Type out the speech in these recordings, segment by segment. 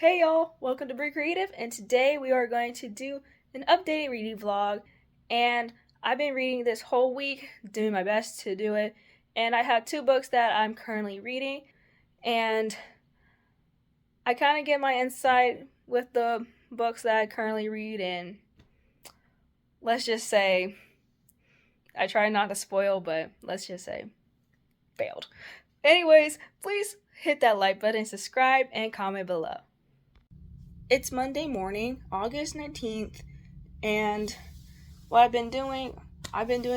Hey y'all, welcome to Bree Creative, and today we are going to do an updated reading vlog. And I've been reading this whole week, doing my best to do it, and I have two books that I'm currently reading, and I kind of get my insight with the books that I currently read, and let's just say, I try not to spoil, but let's just say, failed. Anyways, please hit that like button, subscribe, and comment below. It's Monday morning, August 19th, and what I've been doing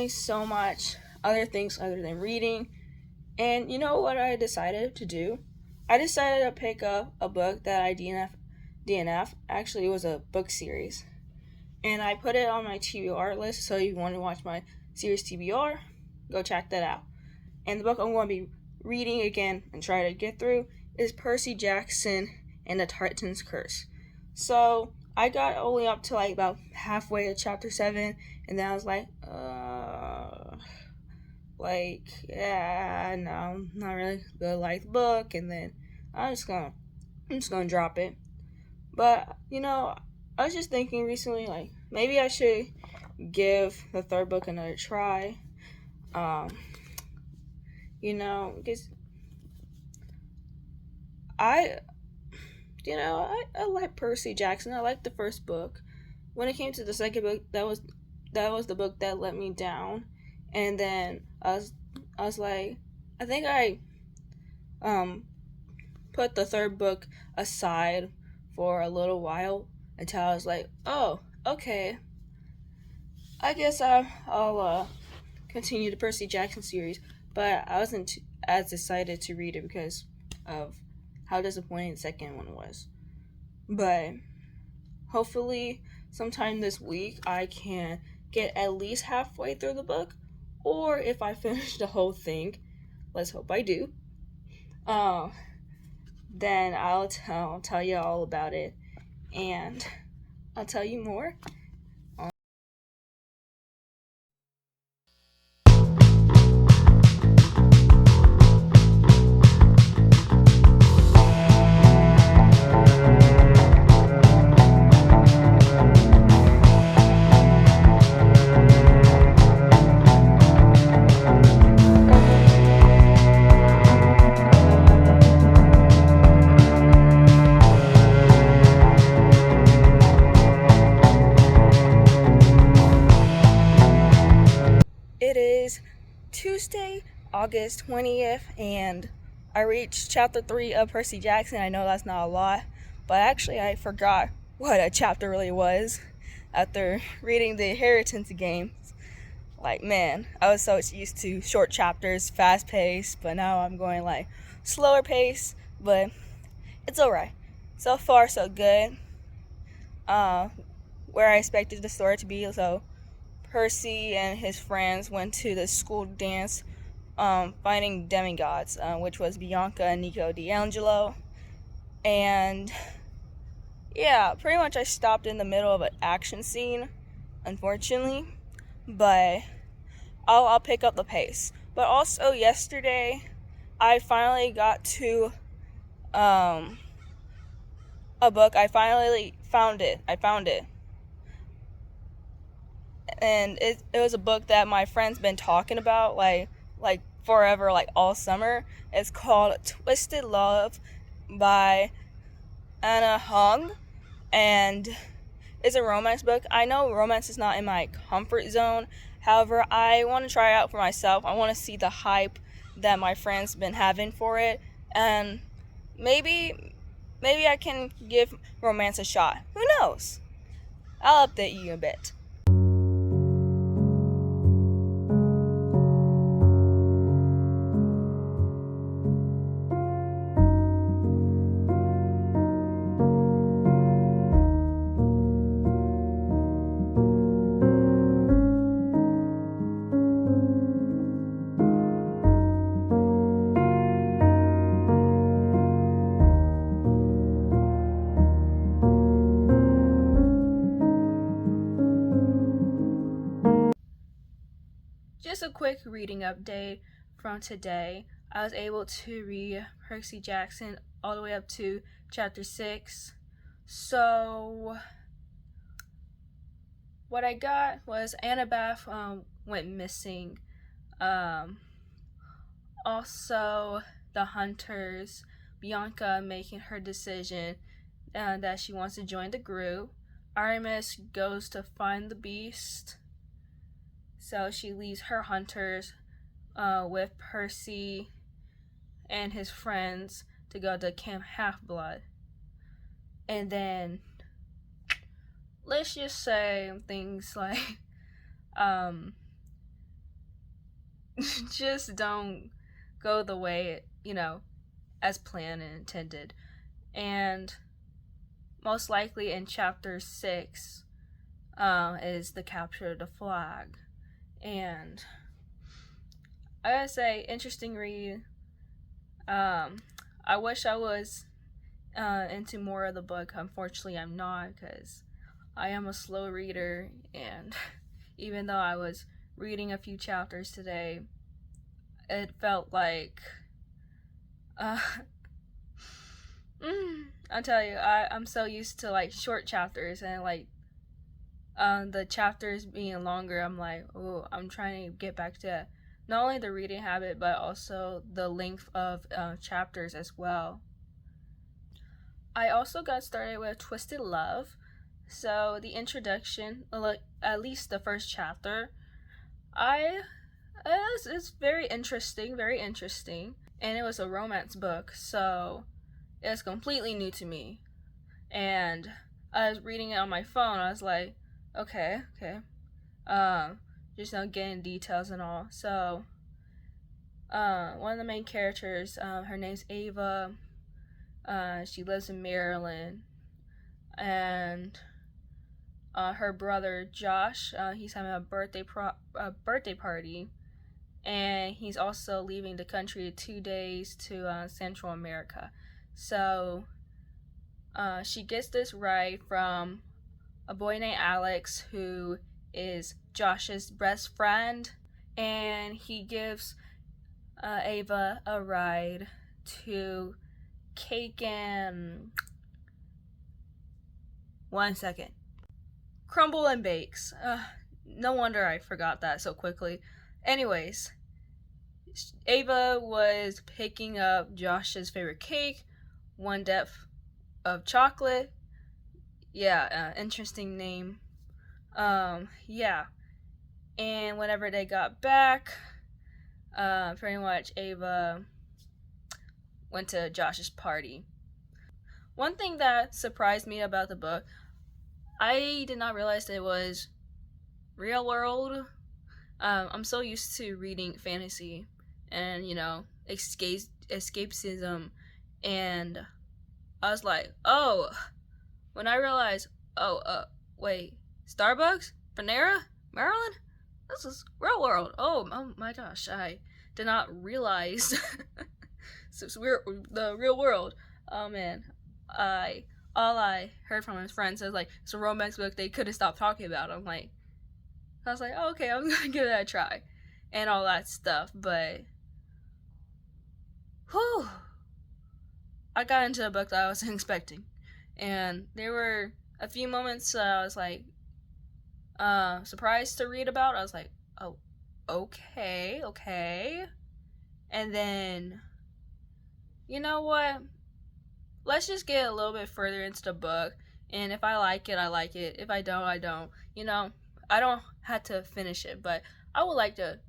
so much other things other than reading. And you know what I decided to do? I decided to pick up a book that I DNF. Actually, it was a book series. And I put it on my TBR list, so if you want to watch my series TBR, go check that out. And the book I'm going to be reading again and try to get through is Percy Jackson and the Titan's Curse. So I got only up to like about halfway to chapter 7, and then I was like, yeah, no, not really gonna like the book, and then I'm just gonna drop it. But I was just thinking recently, like maybe I should give the third book another try. Because I like Percy Jackson. I like the first book. When it came to the second book, that was the book that let me down. And then I was like, I think I put the third book aside for a little while until I was like, oh, okay, I guess I'll continue the Percy Jackson series. But I wasn't as excited to read it because of how disappointing the second one was. But hopefully sometime this week I can get at least halfway through the book, or if I finish the whole thing, let's hope I do, then I'll tell you all about it, and I'll tell you more. It is Tuesday, August 20th, and I reached chapter 3 of Percy Jackson. I know that's not a lot, but actually I forgot what a chapter really was after reading the Inheritance games. Like, man, I was so used to short chapters, fast pace, but now I'm going like slower pace, but it's alright. So far, so good. Where I expected the story to be, so Percy and his friends went to the school dance, finding demigods, which was Bianca and Nico D'Angelo. And yeah, pretty much I stopped in the middle of an action scene, unfortunately, but I'll pick up the pace. But also yesterday, I finally got to a book. I finally found it. And it was a book that my friend's been talking about like forever, like all summer. It's called Twisted Love by Anna Hong, and it's a romance book. I know romance is not in my comfort zone. However, I want to try it out for myself. I want to see the hype that my friend's been having for it, and maybe I can give romance a shot. Who knows? I'll update you a bit. Just a quick reading update from today. I was able to read Percy Jackson all the way up to chapter 6. So what I got was Annabeth went missing. Also, the hunters, Bianca making her decision that she wants to join the group. Aramis goes to find the beast, so she leaves her hunters with Percy and his friends to go to Camp Half-Blood. And then, let's just say things like, just don't go the way, as planned and intended. And most likely in chapter 6 is the capture of the flag. And I gotta say, interesting read. I wish I was into more of the book. Unfortunately, I'm not, because I am a slow reader, and even though I was reading a few chapters today, it felt like I'll tell you, I'm so used to like short chapters, and like the chapters being longer, I'm like, oh, I'm trying to get back to not only the reading habit, but also the length of chapters as well. I also got started with Twisted Love. So the introduction, at least the first chapter, it's very interesting, and it was a romance book, so it's completely new to me. And I was reading it on my phone. I was like, okay, just getting details and all. So one of the main characters, her name's Ava. She lives in Maryland, and her brother Josh, he's having a birthday party, and he's also leaving the country 2 days to Central America. So she gets this ride from a boy named Alex, who is Josh's best friend, and he gives Ava a ride to Cake and Crumble and Bakes. No wonder I forgot that so quickly. Anyways, Ava was picking up Josh's favorite cake, One Depth of Chocolate. Yeah, interesting name. Yeah. And whenever they got back, pretty much Ava went to Josh's party. One thing that surprised me about the book, I did not realize that it was real world. I'm so used to reading fantasy and, escapism, and I was like, oh, when I realized, wait, Starbucks? Panera? Maryland? This is real world. Oh my gosh, I did not realize the real world. Oh man, all I heard from his friends was like, it's a romance book they couldn't stop talking about. I was like, oh, okay, I'm gonna give that a try, and all that stuff. But, whew, I got into a book that I wasn't expecting, and there were a few moments I was like, surprised to read about. I was like, oh, okay, and then, you know what? Let's just get a little bit further into the book, and if I like it, I like it. If I don't, I don't. I don't have to finish it, but I would like to,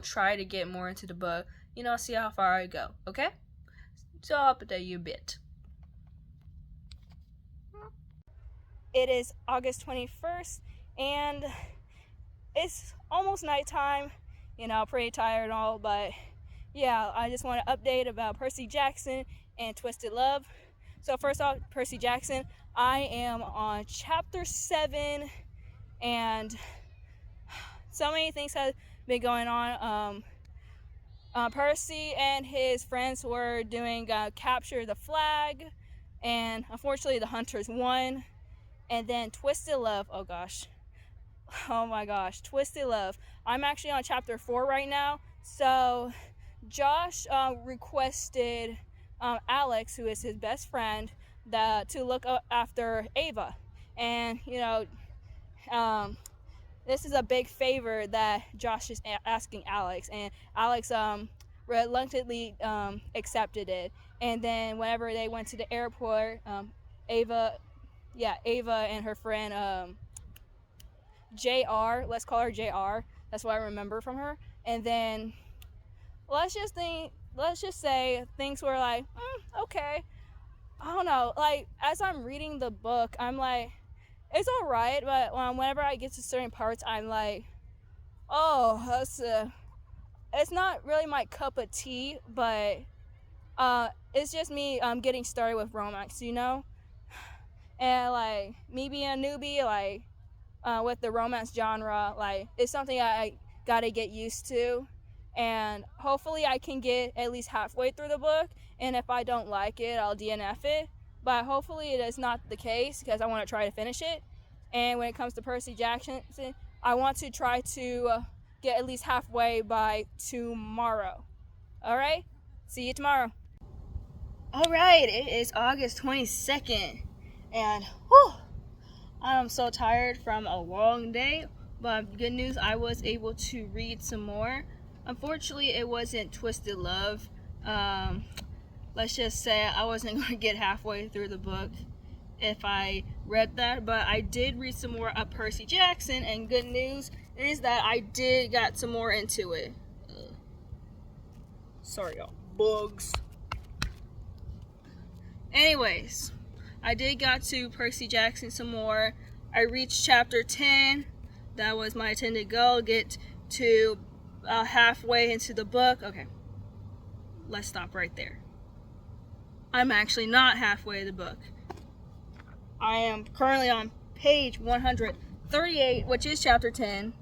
try to get more into the book, see how far I go, okay? So I'll update you a bit. It is August 21st, and it's almost nighttime, pretty tired and all, but yeah, I just want to update about Percy Jackson and Twisted Love. So first off, Percy Jackson, I am on chapter 7, and so many things have been going on. Percy and his friends were doing capture the flag, and unfortunately the hunters won. And then Twisted Love, oh my gosh, Twisted Love. I'm actually on chapter 4 right now. So Josh requested Alex, who is his best friend, to look after Ava. And this is a big favor that Josh is asking Alex, and Alex reluctantly accepted it. And then whenever they went to the airport, Ava and her friend JR, let's call her JR. That's what I remember from her. And then let's just say things were like, okay. I don't know. Like, as I'm reading the book, I'm like, it's all right. But whenever I get to certain parts, I'm like, oh, it's not really my cup of tea. But it's just me getting started with romance, And like me being a newbie, like with the romance genre, like it's something I gotta get used to. And hopefully I can get at least halfway through the book, and if I don't like it, I'll DNF it. But hopefully it is not the case, because I want to try to finish it. And when it comes to Percy Jackson, I want to try to get at least halfway by tomorrow. Alright? See you tomorrow. Alright, it is August 22nd, and I'm so tired from a long day. But good news, I was able to read some more. Unfortunately, it wasn't Twisted Love. Let's just say I wasn't going to get halfway through the book if I read that, but I did read some more of Percy Jackson, and good news is that I did got some more into it. Sorry, y'all. Bugs. Anyways, I did got to Percy Jackson some more. I reached chapter 10. That was my intended goal, get to halfway into the book. Okay, let's stop right there. I'm actually not halfway in the book. I am currently on page 138, which is chapter 10.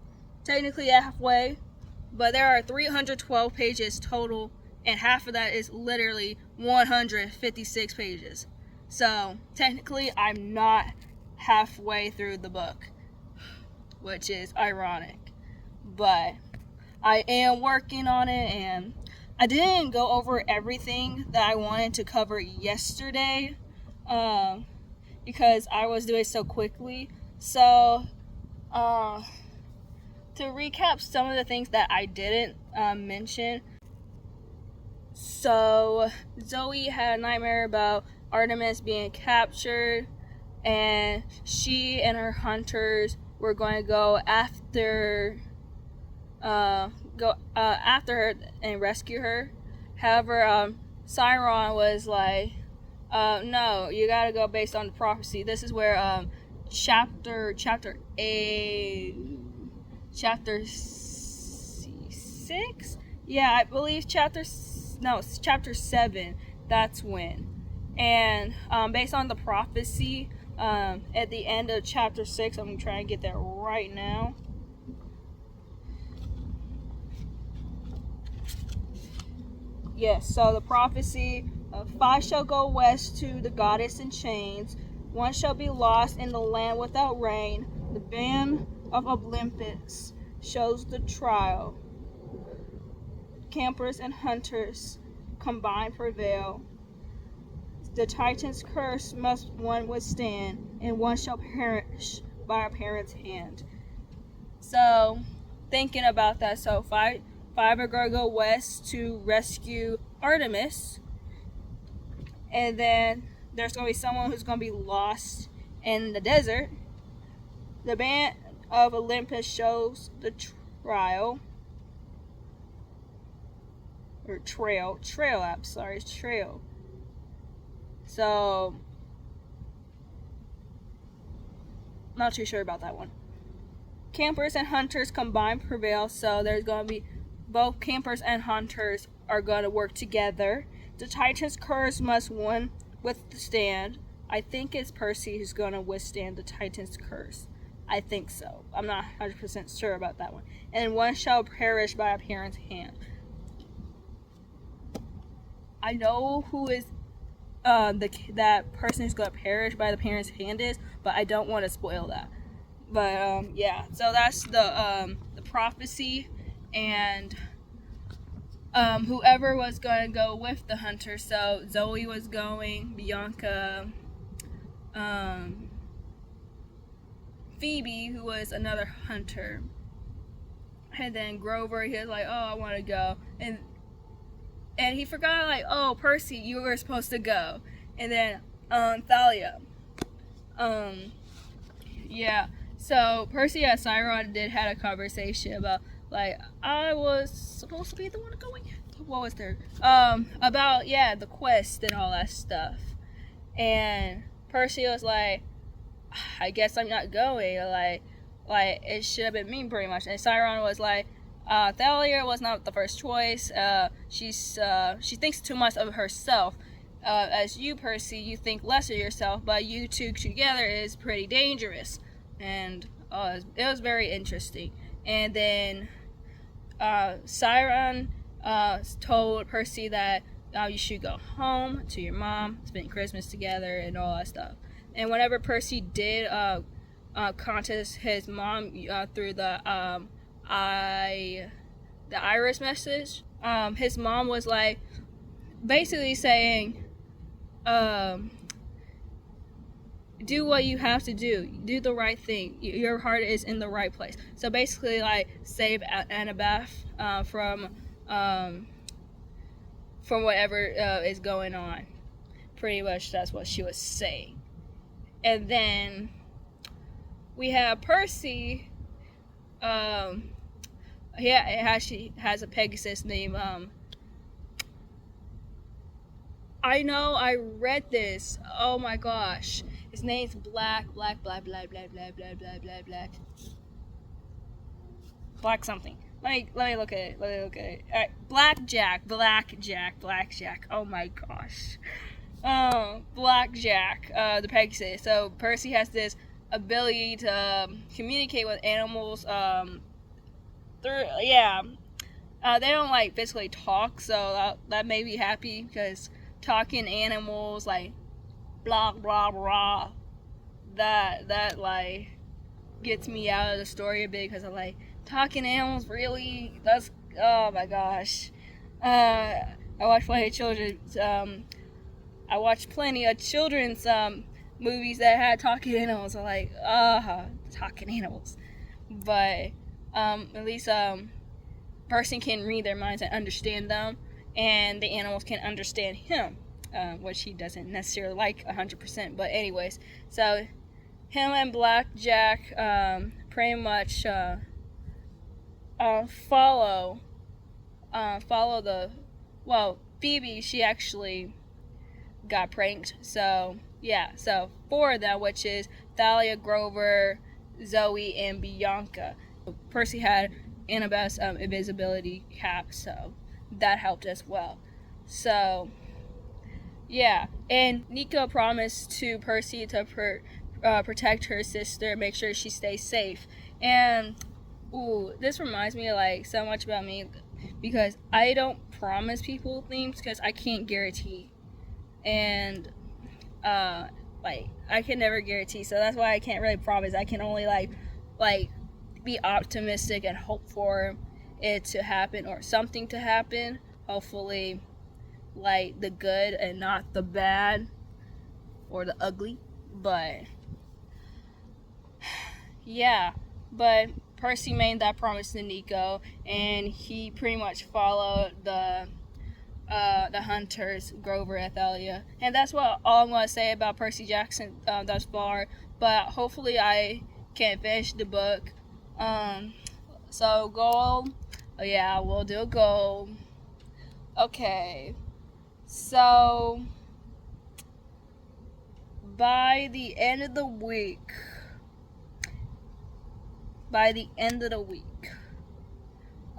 Technically halfway, but there are 312 pages total, and half of that is literally 156 pages. So technically I'm not halfway through the book, which is ironic. But I am working on it, and I didn't go over everything that I wanted to cover yesterday because I was doing so quickly. So to recap some of the things that I didn't mention. So Zoe had a nightmare about Artemis being captured, and she and her hunters were going to go after her and rescue her. However, Chiron was like, no, you gotta go based on the prophecy. This is where chapter 6? Yeah, I believe chapter 7. That's when. And based on the prophecy, at the end of chapter 6, I'm trying to get that right now. Yes, so the prophecy of 5 shall go west to the goddess in chains, 1 shall be lost in the land without rain, the band of Olympus shows the trial, campers and hunters combined prevail, the Titan's curse must one withstand, and 1 shall perish by a parent's hand. So, thinking about that, so 5 are going to go west to rescue Artemis, and then there's going to be someone who's going to be lost in the desert. The band of Olympus shows the trail. So, not too sure about that one. Campers and hunters combined prevail, so there's going to be both campers and hunters are going to work together. The Titan's curse must one withstand. I think it's Percy who's going to withstand the Titan's curse. I think so. I'm not 100% sure about that one. And 1 shall perish by a parent's hand. I know who is that person who's going to perish by the parent's hand is, but I don't want to spoil that. But yeah, so that's the prophecy, and whoever was going to go with the hunter. So Zoe was going, Bianca, Phoebe, who was another hunter, and then Grover. He was like, "Oh, I want to go," and he forgot, like, "Oh, Percy, you were supposed to go," and then Thalia, yeah. So Percy and Cyron did had a conversation about, like, I was supposed to be the one going. What was there? About, yeah, the quest and all that stuff. And Percy was like, I guess I'm not going. Like it should have been me, pretty much. And Cyron was like, Thalia was not the first choice. She thinks too much of herself. As you, Percy, you think less of yourself, but you two together is pretty dangerous. And it was very interesting. And then Cyron told Percy that you should go home to your mom, spend Christmas together, and all that stuff. And whenever Percy did contact his mom through the iris message, his mom was like, basically saying, do what you have to do the right thing, your heart is in the right place. So basically, like, save Annabeth from whatever is going on. Pretty much that's what she was saying. And then we have Percy. She has a Pegasus name. I know, I read this. Oh my gosh. His name's Black something. Let me look at it. Alright, Blackjack. Oh my gosh. Blackjack, the Pegasus. So Percy has this ability to communicate with animals through, yeah. They don't, like, physically talk, so that made me happy, because talking animals, like, blah blah blah, that like gets me out of the story a bit, because I'm like, talking animals, really? That's, oh my gosh. I watch plenty of children's movies that had talking animals. I'm like, talking animals. But at least person can read their minds and understand them, and the animals can understand him, which he doesn't necessarily like 100%. But anyways, so him and Blackjack pretty much follow the, well, Phoebe, she actually got pranked. So yeah, so 4 of them, which is Thalia, Grover, Zoe, and Bianca. Percy had Annabeth's invisibility cap, so that helped as well. So yeah, and Nico promised to Percy to protect her sister, make sure she stays safe. And this reminds me, like, so much about me, because I don't promise people things because I can't guarantee. And like, I can never guarantee, so that's why I can't really promise. I can only like be optimistic and hope for it to happen, or something to happen, hopefully, like, the good and not the bad or the ugly. But yeah, but Percy made that promise to Nico, and he pretty much followed the hunters, Grover and Thalia. And that's all I'm going to say about Percy Jackson thus far. But hopefully I can finish the book. So goal. Oh yeah, we'll do a goal. Okay. So by the end of the week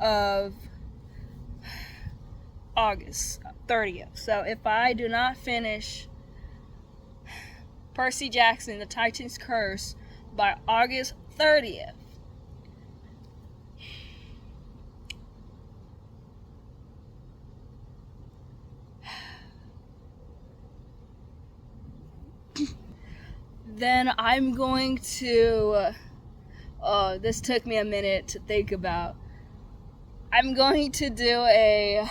of August 30th. So if I do not finish Percy Jackson, The Titan's Curse by August 30th, then I'm going to, this took me a minute to think about. I'm going to do a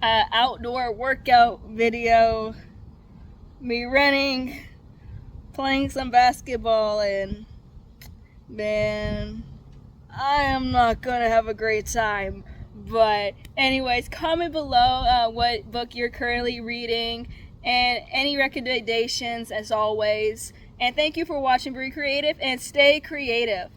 outdoor workout video, me running, playing some basketball, and man, I am not gonna have a great time. But anyways, comment below what book you're currently reading and any recommendations as always. And thank you for watching Be Creative, and stay creative.